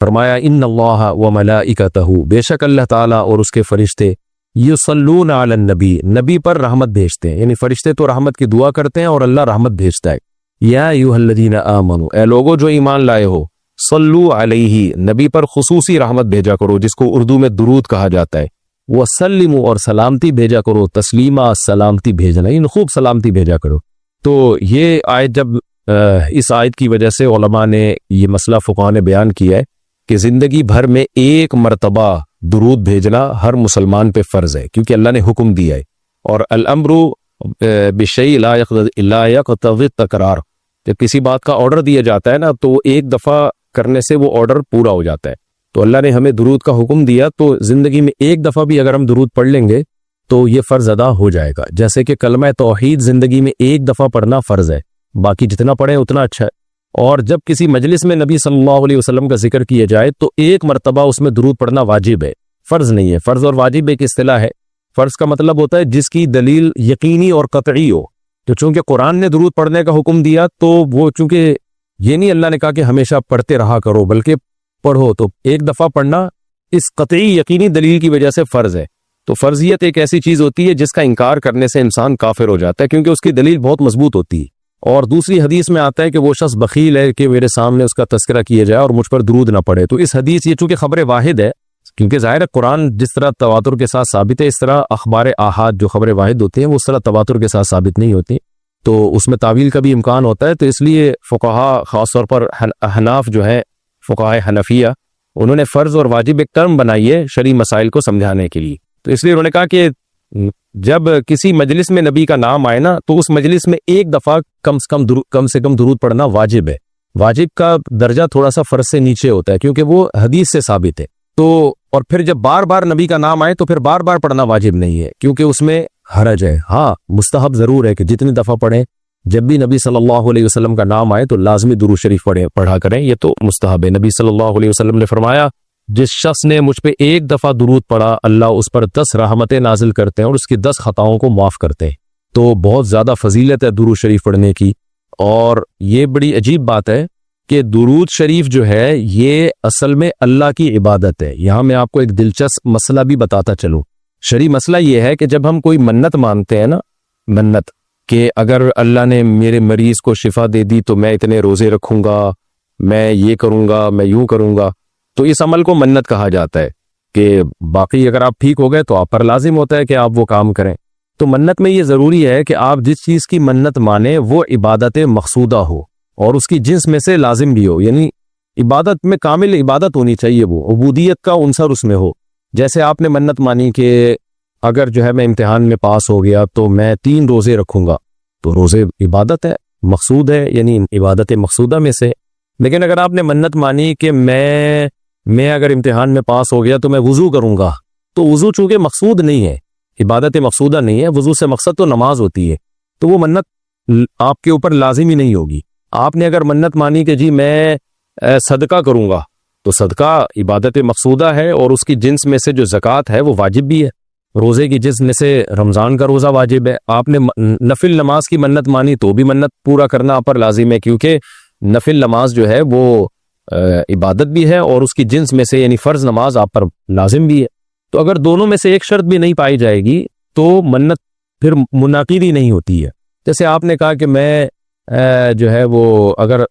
فرمایا ان اللہ و ملائکتہ، بے شک اللہ تعالیٰ اور اس کے فرشتے یصلون علی النبی، نبی پر رحمت بھیجتے ہیں، یعنی فرشتے تو رحمت کی دعا کرتے ہیں اور اللہ رحمت بھیجتا ہے۔ یا ایھا الذین آمنوا، اے لوگو جو ایمان لائے ہو، صلو علیہ، نبی پر خصوصی رحمت بھیجا کرو جس کو اردو میں درود کہا جاتا ہے، وسلموا، اور سلامتی بھیجا کرو، تسلیمہ، سلامتی بھیجنا، یعنی خوب سلامتی بھیجا کرو۔ تو یہ آیت جب اس آیت کی وجہ سے علماء نے یہ مسئلہ فقہاء نے بیان کیا ہے کہ زندگی بھر میں ایک مرتبہ درود بھیجنا ہر مسلمان پہ فرض ہے، کیونکہ اللہ نے حکم دیا ہے، اور الامر بشیء لا یقتضی التکرار، جب کسی بات کا آرڈر دیا جاتا ہے نا تو ایک دفعہ کرنے سے وہ آرڈر پورا ہو جاتا ہے۔ تو اللہ نے ہمیں درود کا حکم دیا، تو زندگی میں ایک دفعہ بھی اگر ہم درود پڑھ لیں گے تو یہ فرض ادا ہو جائے گا، جیسے کہ کلمہ توحید زندگی میں ایک دفعہ پڑھنا فرض ہے، باقی جتنا پڑھیں اتنا اچھا ہے۔ اور جب کسی مجلس میں نبی صلی اللہ علیہ وسلم کا ذکر کیا جائے تو ایک مرتبہ اس میں درود پڑھنا واجب ہے، فرض نہیں ہے۔ فرض اور واجب ایک اصطلاح ہے۔ فرض کا مطلب ہوتا ہے جس کی دلیل یقینی اور قطعی ہو، تو چونکہ قرآن نے درود پڑھنے کا حکم دیا تو وہ چونکہ یہ نہیں اللہ نے کہا کہ ہمیشہ پڑھتے رہا کرو، بلکہ پڑھو، تو ایک دفعہ پڑھنا اس قطعی یقینی دلیل کی وجہ سے فرض ہے۔ تو فرضیت ایک ایسی چیز ہوتی ہے جس کا انکار کرنے سے انسان کافر ہو جاتا ہے، کیونکہ اس کی دلیل بہت مضبوط ہوتی ہے۔ اور دوسری حدیث میں آتا ہے کہ وہ شخص بخیل ہے کہ میرے سامنے اس کا تذکرہ کیا جائے اور مجھ پر درود نہ پڑے۔ تو اس حدیث یہ چونکہ خبر واحد ہے، کیونکہ ظاہر ہے قرآن جس طرح تواتر کے ساتھ ثابت ہے، اس طرح اخبار آحاد جو خبر واحد ہوتے ہیں وہ اس طرح تواتر کے ساتھ ثابت نہیں ہوتی، تو اس میں تعویل کا بھی امکان ہوتا ہے۔ تو اس لیے فقہاء، خاص طور پر احناف جو ہیں، فقہاء حنفیہ، انہوں نے فرض اور واجب ایک ٹرم بنائی ہے شرعی مسائل کو سمجھانے کے لیے۔ تو اس لیے انہوں نے کہا کہ جب کسی مجلس میں نبی کا نام آئے نا تو اس مجلس میں ایک دفعہ کم سے کم درود پڑھنا واجب ہے۔ واجب کا درجہ تھوڑا سا فرض سے نیچے ہوتا ہے کیونکہ وہ حدیث سے ثابت ہے۔ تو اور پھر جب بار بار نبی کا نام آئے تو پھر بار بار پڑھنا واجب نہیں ہے کیونکہ اس میں حرج ہے۔ ہاں مستحب ضرور ہے کہ جتنی دفعہ پڑھیں، جب بھی نبی صلی اللہ علیہ وسلم کا نام آئے تو لازمی درود شریف پڑھا کریں، یہ تو مستحب ہے۔ نبی صلی اللہ علیہ وسلم نے فرمایا جس شخص نے مجھ پہ ایک دفعہ درود پڑھا اللہ اس پر 10 رحمتیں نازل کرتے ہیں اور اس کی 10 خطاؤں کو معاف کرتے ہیں۔ تو بہت زیادہ فضیلت ہے درود شریف پڑھنے کی، اور یہ بڑی عجیب بات ہے کہ درود شریف جو ہے یہ اصل میں اللہ کی عبادت ہے۔ یہاں میں آپ کو ایک دلچسپ مسئلہ بھی بتاتا چلوں۔ شرعی مسئلہ یہ ہے کہ جب ہم کوئی منت مانتے ہیں نا، منت کہ اگر اللہ نے میرے مریض کو شفا دے دی تو میں اتنے روزے رکھوں گا، میں یہ کروں گا، میں یوں کروں گا، تو اس عمل کو منت کہا جاتا ہے کہ باقی اگر آپ ٹھیک ہو گئے تو آپ پر لازم ہوتا ہے کہ آپ وہ کام کریں۔ تو منت میں یہ ضروری ہے کہ آپ جس چیز کی منت مانیں وہ عبادت مقصودہ ہو اور اس کی جنس میں سے لازم بھی ہو، یعنی عبادت میں کامل عبادت ہونی چاہیے، وہ عبودیت کا عنصر اس میں ہو۔ جیسے آپ نے منت مانی کہ اگر جو ہے میں امتحان میں پاس ہو گیا تو میں 3 روزے رکھوں گا، تو روزے عبادت ہے، مقصود ہے، یعنی عبادت مقصودہ میں سے۔ لیکن اگر آپ نے منت مانی کہ میں اگر امتحان میں پاس ہو گیا تو میں وضو کروں گا، تو وضو چونکہ مقصود نہیں ہے، عبادت مقصودہ نہیں ہے، وضو سے مقصد تو نماز ہوتی ہے، تو وہ منت آپ کے اوپر لازمی نہیں ہوگی۔ آپ نے اگر منت مانی کہ جی میں صدقہ کروں گا، تو صدقہ عبادت مقصودہ ہے اور اس کی جنس میں سے جو زکوٰۃ ہے وہ واجب بھی ہے، روزے کی جنس میں سے رمضان کا روزہ واجب ہے۔ آپ نے نفل نماز کی منت مانی تو بھی منت پورا کرنا آپ پر لازم ہے، کیونکہ نفل نماز جو ہے وہ عبادت بھی ہے اور اس کی جنس میں سے یعنی فرض نماز آپ پر لازم بھی ہے۔ تو اگر دونوں میں سے ایک شرط بھی نہیں پائی جائے گی تو منت پھر منعقد ہی نہیں ہوتی ہے۔ جیسے آپ نے کہا کہ میں جو ہے وہ اگر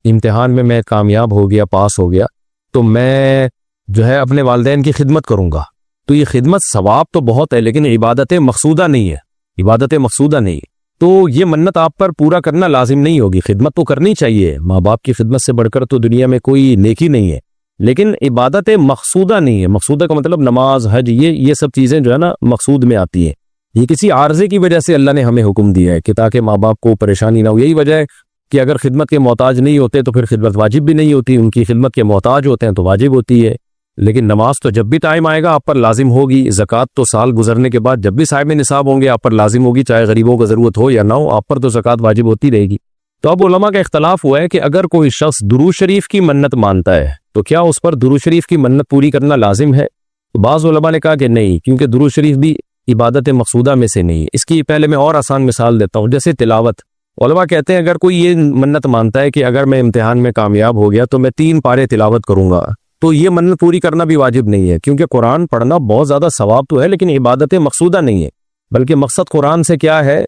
امتحان میں کامیاب ہو گیا، پاس ہو گیا، تو میں جو ہے اپنے والدین کی خدمت کروں گا، تو یہ خدمت ثواب تو بہت ہے لیکن عبادت مقصودہ نہیں ہے، عبادت مقصودہ نہیں، تو یہ منت آپ پر پورا کرنا لازم نہیں ہوگی۔ خدمت تو کرنی چاہیے، ماں باپ کی خدمت سے بڑھ کر تو دنیا میں کوئی نیکی نہیں ہے، لیکن عبادت مقصودہ نہیں ہے۔ مقصودہ کا مطلب نماز، حج، یہ سب چیزیں جو ہے نا مقصود میں آتی ہیں۔ یہ کسی عارضے کی وجہ سے اللہ نے ہمیں حکم دیا ہے کہ تاکہ ماں باپ کو پریشانی نہ ہو۔ یہی وجہ ہے کہ اگر خدمت کے محتاج نہیں ہوتے تو پھر خدمت واجب بھی نہیں ہوتی، ان کی خدمت کے محتاج ہوتے ہیں تو واجب ہوتی ہے۔ لیکن نماز تو جب بھی ٹائم آئے گا آپ پر لازم ہوگی، زکوٰۃ تو سال گزرنے کے بعد جب بھی صاحب نصاب ہوں گے آپ پر لازم ہوگی، چاہے غریبوں کو ضرورت ہو یا نہ ہو، آپ پر تو زکوٰۃ واجب ہوتی رہے گی۔ تو اب علماء کا اختلاف ہوا ہے کہ اگر کوئی شخص درود شریف کی منت مانتا ہے تو کیا اس پر درود شریف کی منت پوری کرنا لازم ہے؟ تو بعض علماء نے کہا کہ نہیں، کیونکہ درود شریف بھی عبادت مقصودہ میں سے نہیں ہے۔ اس کی پہلے میں اور آسان مثال دیتا ہوں، جیسے تلاوت۔ علماء کہتے ہیں اگر کوئی یہ منت مانتا ہے کہ اگر میں امتحان میں کامیاب ہو گیا تو میں 3 پارے تلاوت کروں گا، تو یہ منت پوری کرنا بھی واجب نہیں ہے، کیونکہ قرآن پڑھنا بہت زیادہ ثواب تو ہے لیکن عبادت مقصودہ نہیں ہے، بلکہ مقصد قرآن سے کیا ہے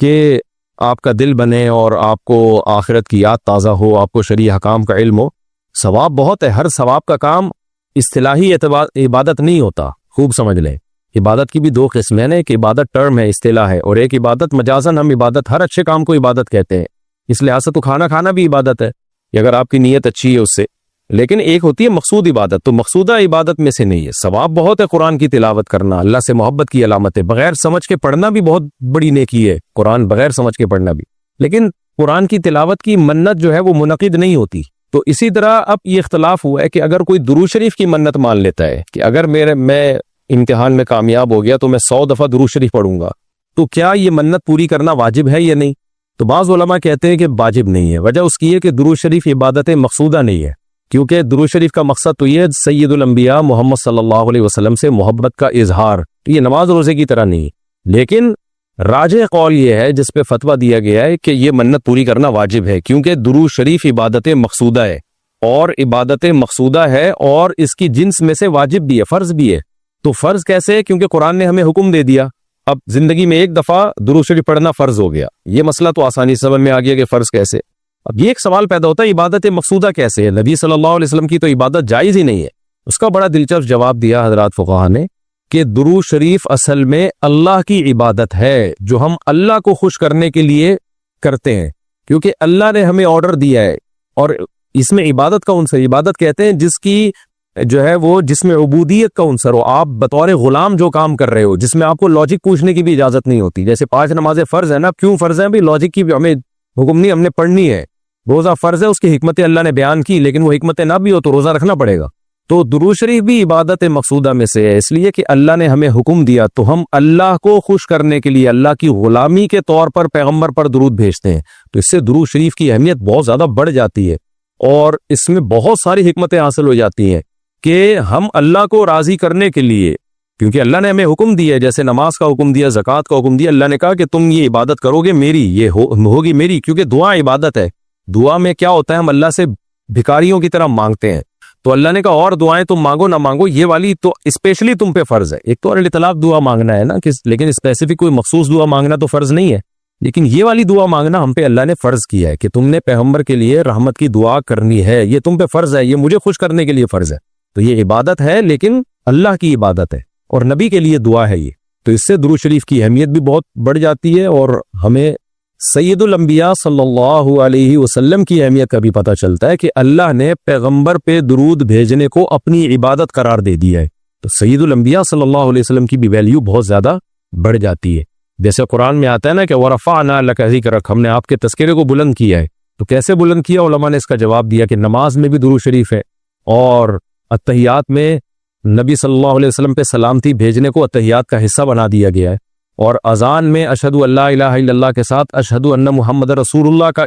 کہ آپ کا دل بنے اور آپ کو آخرت کی یاد تازہ ہو، آپ کو شرعی حکام کا علم ہو۔ ثواب بہت ہے، ہر ثواب کا کام اصطلاحی عبادت نہیں ہوتا، خوب سمجھ لیں۔ عبادت کی بھی دو قسمیں ہیں، ایک عبادت ٹرم ہے، اصطلاح ہے، اور ایک عبادت مجازن ہم عبادت، ہر اچھے کام کو عبادت کہتے ہیں۔ اس لحاظ سے تو کھانا کھانا بھی عبادت ہے کہ اگر آپ کی نیت اچھی ہے اس سے، لیکن ایک ہوتی ہے مقصود عبادت، تو مقصودہ عبادت میں سے نہیں ہے۔ ثواب بہت ہے قرآن کی تلاوت کرنا، اللہ سے محبت کی علامت ہے، بغیر سمجھ کے پڑھنا بھی بہت بڑی نیکی ہے، قرآن بغیر سمجھ کے پڑھنا بھی، لیکن قرآن کی تلاوت کی منت جو ہے وہ منعقد نہیں ہوتی۔ تو اسی طرح اب یہ اختلاف ہوا ہے کہ اگر کوئی درود شریف کی منت مان لیتا ہے کہ اگر میں امتحان میں کامیاب ہو گیا تو میں 100 دفعہ درود شریف پڑھوں گا، تو کیا یہ منت پوری کرنا واجب ہے یا نہیں؟ تو بعض علماء کہتے ہیں کہ واجب نہیں ہے۔ وجہ اس کی ہے کہ درود شریف عبادت مقصودہ نہیں ہے، کیونکہ درود شریف کا مقصد تو یہ سید الانبیاء محمد صلی اللہ علیہ وسلم سے محبت کا اظہار، یہ نماز روزے کی طرح نہیں۔ لیکن راجح قول یہ ہے جس پہ فتویٰ دیا گیا ہے کہ یہ منت پوری کرنا واجب ہے، کیونکہ درود شریف عبادت مقصودہ ہے، اور عبادت مقصودہ ہے اور اس کی جنس میں سے واجب بھی ہے، فرض بھی ہے۔ تو فرض کیسے ہے؟ کیونکہ قرآن نے ہمیں حکم دے دیا، اب زندگی میں ایک دفعہ درود شریف پڑھنا فرض ہو گیا، یہ مسئلہ تو آسانی سے سمجھ میں آ گیا کہ فرض کیسے۔ اب یہ ایک سوال پیدا ہوتا ہے عبادت مقصودہ کیسے ہے؟ نبی صلی اللہ علیہ وسلم کی تو عبادت جائز ہی نہیں ہے۔ اس کا بڑا دلچسپ جواب دیا حضرات فقہا نے کہ درود شریف اصل میں اللہ کی عبادت ہے جو ہم اللہ کو خوش کرنے کے لیے کرتے ہیں، کیونکہ اللہ نے ہمیں آرڈر دیا ہے، اور اس میں عبادت کا عنصر، عبادت کہتے ہیں جس کی جو ہے وہ جس میں عبودیت کا عنصر ہو، آپ بطور غلام جو کام کر رہے ہو، جس میں آپ کو لاجک پوچھنے کی بھی اجازت نہیں ہوتی۔ جیسے 5 نمازیں فرض ہیں نا، کیوں فرض ہیں بھی؟ لاجک کی بھی ہمیں حکم نہیں، ہم نے پڑھنی ہے۔ روزہ فرض ہے، اس کی حکمت اللہ نے بیان کی، لیکن وہ حکمت نہ بھی ہو تو روزہ رکھنا پڑے گا۔ تو درود شریف بھی عبادت مقصودہ میں سے ہے، اس لیے کہ اللہ نے ہمیں حکم دیا، تو ہم اللہ کو خوش کرنے کے لیے اللہ کی غلامی کے طور پر پیغمبر پر درود بھیجتے ہیں۔ تو اس سے درود شریف کی اہمیت بہت زیادہ بڑھ جاتی ہے، اور اس میں بہت ساری حکمتیں حاصل ہو جاتی ہیں کہ ہم اللہ کو راضی کرنے کے لیے، کیونکہ اللہ نے ہمیں حکم دیا ہے، جیسے نماز کا حکم دیا، زکوٰۃ کا حکم دیا، اللہ نے کہا کہ تم یہ عبادت کرو گے میری، یہ ہوگی میری، کیونکہ دعا عبادت ہے۔ دعا میں کیا ہوتا ہے؟ ہم اللہ سے بھکاریوں کی طرح مانگتے ہیں، تو اللہ نے کہا اور دعائیں تم مانگو نہ مانگو، یہ والی تو اسپیشلی تم پہ فرض ہے۔ ایک تو اطلاق دعا مانگنا ہے نا، لیکن اسپیسیفک کوئی مخصوص دعا مانگنا تو فرض نہیں ہے، لیکن یہ والی دعا مانگنا ہم پہ اللہ نے فرض کیا ہے کہ تم نے پیغمبر کے لیے رحمت کی دعا کرنی ہے، یہ تم پہ فرض ہے، یہ مجھے خوش کرنے کے لیے فرض ہے۔ تو یہ عبادت ہے، لیکن اللہ کی عبادت ہے، اور نبی کے لیے دعا ہے یہ۔ تو اس سے درود شریف کی اہمیت بھی بہت بڑھ جاتی ہے، اور ہمیں سید الانبیاء صلی اللہ علیہ وسلم کی اہمیت کا بھی پتہ چلتا ہے کہ اللہ نے پیغمبر پہ درود بھیجنے کو اپنی عبادت قرار دے دیا ہے۔ تو سید الانبیاء صلی اللہ علیہ وسلم کی بھی ویلیو بہت زیادہ بڑھ جاتی ہے۔ جیسے قرآن میں آتا ہے نا کہ وَرَفَعْنَا لَكَ ذِكْرَكَ، ہم نے آپ کے تذکرے کو بلند کیا ہے۔ تو کیسے بلند کیا؟ علماء نے اس کا جواب دیا کہ نماز میں بھی درود شریف ہے، اور اتحیات میں نبی صلی اللہ علیہ وسلم پہ سلامتی بھیجنے کو اتحیات کا حصہ بنا دیا گیا ہے، اور اذان میں اشہد ان لا الہ الا اللہ کے ساتھ اشہد ان محمد رسول اللہ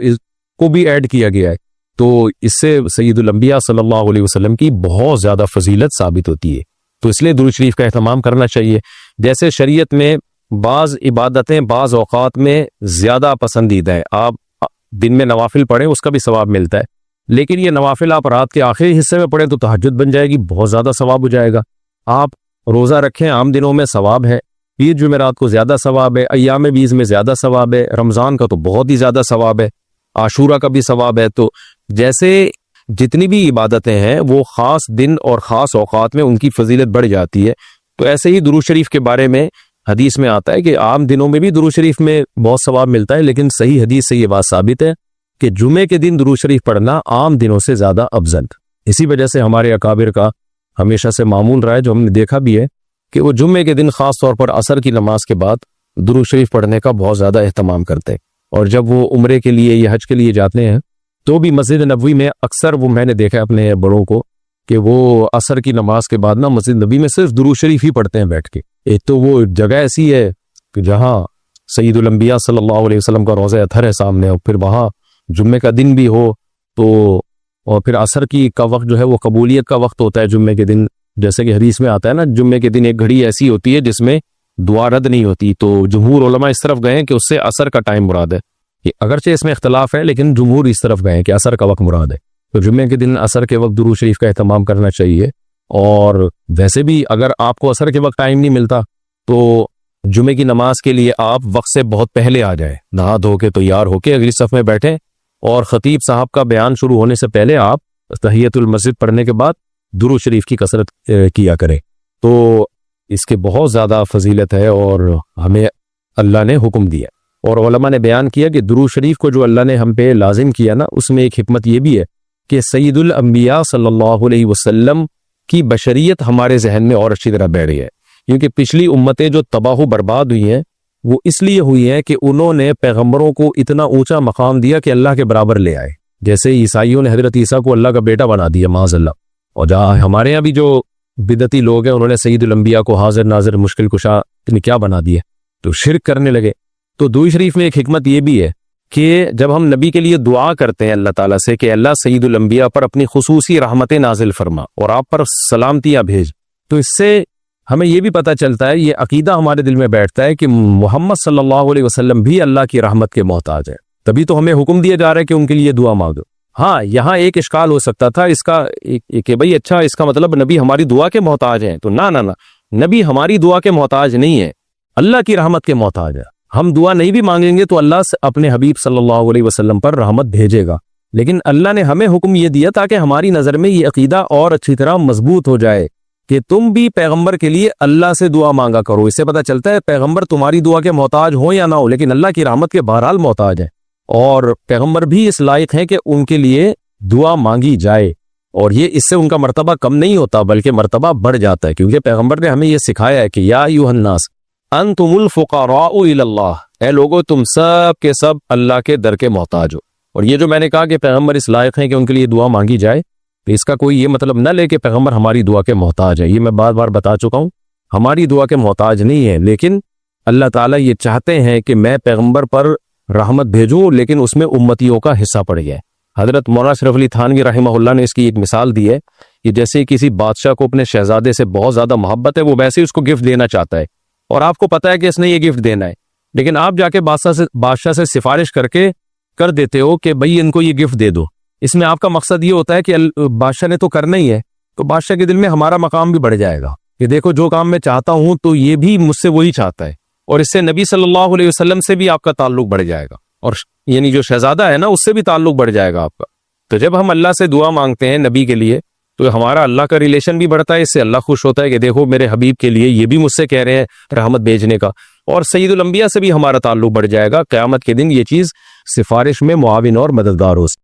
کو بھی ایڈ کیا گیا ہے۔ تو اس سے سید الانبیاء صلی اللہ علیہ وسلم کی بہت زیادہ فضیلت ثابت ہوتی ہے۔ تو اس لیے درود شریف کا اہتمام کرنا چاہیے۔ جیسے شریعت میں بعض عبادتیں بعض اوقات میں زیادہ پسندیدہ ہیں، آپ دن میں نوافل پڑھیں اس کا بھی ثواب ملتا ہے، لیکن یہ نوافل آپ رات کے آخری حصے میں پڑھیں تو تہجد بن جائے گی، بہت زیادہ ثواب ہو جائے گا۔ آپ روزہ رکھیں، عام دنوں میں ثواب ہے، عید جمعرات کو زیادہ ثواب ہے، ایام بیز میں زیادہ ثواب ہے، رمضان کا تو بہت ہی زیادہ ثواب ہے، عاشورہ کا بھی ثواب ہے۔ تو جیسے جتنی بھی عبادتیں ہیں وہ خاص دن اور خاص اوقات میں ان کی فضیلت بڑھ جاتی ہے۔ تو ایسے ہی درود شریف کے بارے میں حدیث میں آتا ہے کہ عام دنوں میں بھی درود شریف میں بہت ثواب ملتا ہے، لیکن صحیح حدیث سے یہ بات ثابت ہے کہ جمعے کے دن درود شریف پڑھنا عام دنوں سے زیادہ افضل۔ اسی وجہ سے ہمارے اکابر کا ہمیشہ سے معمول رہا ہے، جو ہم نے دیکھا بھی ہے کہ وہ جمعے کے دن خاص طور پر عصر کی نماز کے بعد درود شریف پڑھنے کا بہت زیادہ اہتمام کرتے ہیں، اور جب وہ عمرے کے لیے یا حج کے لیے جاتے ہیں تو بھی مسجد نبوی میں اکثر وہ میں نے دیکھا ہے اپنے بڑوں کو کہ وہ عصر کی نماز کے بعد نا مسجد نبوی میں صرف درود شریف ہی پڑھتے ہیں بیٹھ کے۔ ایک تو وہ جگہ ایسی ہے کہ جہاں سید الانبیاء صلی اللہ علیہ وسلم کا روضہ اطہر ہے سامنے، اور پھر وہاں جمعے کا دن بھی ہو تو، اور پھر عصر کی کا وقت جو ہے وہ قبولیت کا وقت ہوتا ہے جمعے کے دن، جیسے کہ حدیث میں آتا ہے نا جمعے کے دن ایک گھڑی ایسی ہوتی ہے جس میں دعا رد نہیں ہوتی۔ تو جمہور علماء اس طرف گئے ہیں کہ اس سے عصر کا ٹائم مراد ہے، اگرچہ اس میں اختلاف ہے لیکن جمہور اس طرف گئے ہیں کہ عصر کا وقت مراد ہے۔ تو جمعے کے دن عصر کے وقت درود شریف کا اہتمام کرنا چاہیے. اور ویسے بھی اگر آپ کو عصر کے وقت ٹائم نہیں ملتا تو جمعے کی نماز کے لیے آپ وقت سے بہت پہلے آ جائیں, نہا دھو کے تیار ہو کے اگلی صف میں بیٹھیں, اور خطیب صاحب کا بیان شروع ہونے سے پہلے آپ تحیۃ المسجد پڑھنے کے بعد درود شریف کی کثرت کیا کریں. تو اس کے بہت زیادہ فضیلت ہے اور ہمیں اللہ نے حکم دیا. اور علماء نے بیان کیا کہ درود شریف کو جو اللہ نے ہم پہ لازم کیا نا, اس میں ایک حکمت یہ بھی ہے کہ سید الانبیاء صلی اللہ علیہ وسلم کی بشریت ہمارے ذہن میں اور اچھی طرح بیٹھ رہی ہے. کیونکہ پچھلی امتیں جو تباہ و برباد ہوئی ہیں وہ اس لیے ہوئی ہیں کہ انہوں نے پیغمبروں کو اتنا اونچا مقام دیا کہ اللہ کے برابر لے آئے. جیسے عیسائیوں نے حضرت عیسیٰ کو اللہ کا بیٹا بنا دیا معاذ اللہ, اور جہاں ہمارے یہاں بھی جو بدعتی لوگ ہیں انہوں نے سید الانبیاء کو حاضر ناظر مشکل کشا کیا بنا دیے, تو شرک کرنے لگے. تو درود شریف میں ایک حکمت یہ بھی ہے کہ جب ہم نبی کے لیے دعا کرتے ہیں اللہ تعالیٰ سے کہ اللہ سید الانبیاء پر اپنی خصوصی رحمتیں نازل فرما اور آپ پر سلامتیاں بھیج, تو اس سے ہمیں یہ بھی پتہ چلتا ہے, یہ عقیدہ ہمارے دل میں بیٹھتا ہے کہ محمد صلی اللہ علیہ وسلم بھی اللہ کی رحمت کے محتاج ہے. تبھی تو ہمیں حکم دیا جا رہا ہے کہ ان کے لیے دعا مانگو. ہاں, یہاں ایک اشکال ہو سکتا تھا اس کا کہ بھئی اچھا اس کا مطلب نبی ہماری دعا کے محتاج ہیں. تو نہ, نبی ہماری دعا کے محتاج نہیں ہے, اللہ کی رحمت کے محتاج ہے. ہم دعا نہیں بھی مانگیں گے تو اللہ اپنے حبیب صلی اللہ علیہ وسلم پر رحمت بھیجے گا. لیکن اللہ نے ہمیں حکم یہ دیا تاکہ ہماری نظر میں یہ عقیدہ اور اچھی طرح مضبوط ہو جائے کہ تم بھی پیغمبر کے لیے اللہ سے دعا مانگا کرو. اس سے پتہ چلتا ہے پیغمبر تمہاری دعا کے محتاج ہو یا نہ ہو, لیکن اللہ کی رحمت کے بہرحال محتاج ہیں, اور پیغمبر بھی اس لائق ہیں کہ ان کے لیے دعا مانگی جائے. اور یہ اس سے ان کا مرتبہ کم نہیں ہوتا بلکہ مرتبہ بڑھ جاتا ہے, کیونکہ پیغمبر نے ہمیں یہ سکھایا ہے کہ یا ایھا الناس انتم الفقراء الی اللہ, اے لوگو تم سب کے سب اللہ کے در کے محتاج ہو. اور یہ جو میں نے کہا کہ پیغمبر اس لائق ہیں کہ ان کے لیے دعا مانگی جائے, تو اس کا کوئی یہ مطلب نہ لے کہ پیغمبر ہماری دعا کے محتاج ہے. یہ میں بار بار بتا چکا ہوں, ہماری دعا کے محتاج نہیں ہے, لیکن اللہ تعالیٰ یہ چاہتے ہیں کہ میں پیغمبر پر رحمت بھیجوں, لیکن اس میں امتیوں کا حصہ پڑ گیا ہے. حضرت مولانا اشرف علی تھانوی رحمہ اللہ نے اس کی ایک مثال دی ہے کہ جیسے کسی بادشاہ کو اپنے شہزادے سے بہت زیادہ محبت ہے, وہ ویسے ہی اس کو گفٹ دینا چاہتا ہے, اور آپ کو پتہ ہے کہ اس نے یہ گفٹ دینا ہے, لیکن آپ جا کے بادشاہ سے سفارش کر دیتے ہو کہ بھئی ان کو یہ گفٹ دے دو. اس میں آپ کا مقصد یہ ہوتا ہے کہ بادشاہ نے تو کرنا ہی ہے, تو بادشاہ کے دل میں ہمارا مقام بھی بڑھ جائے گا کہ دیکھو جو کام میں چاہتا ہوں تو یہ بھی مجھ سے وہی چاہتا ہے, اور اس سے نبی صلی اللہ علیہ وسلم سے بھی آپ کا تعلق بڑھ جائے گا, اور یعنی جو شہزادہ ہے نا اس سے بھی تعلق بڑھ جائے گا آپ کا. تو جب ہم اللہ سے دعا مانگتے ہیں نبی کے لیے تو ہمارا اللہ کا ریلیشن بھی بڑھتا ہے, اس سے اللہ خوش ہوتا ہے کہ دیکھو میرے حبیب کے لیے یہ بھی مجھ سے کہہ رہے ہیں رحمت بھیجنے کا, اور سید الانبیاء سے بھی ہمارا تعلق بڑھ جائے گا. قیامت کے دن یہ چیز سفارش میں معاون اور مددگار ہو.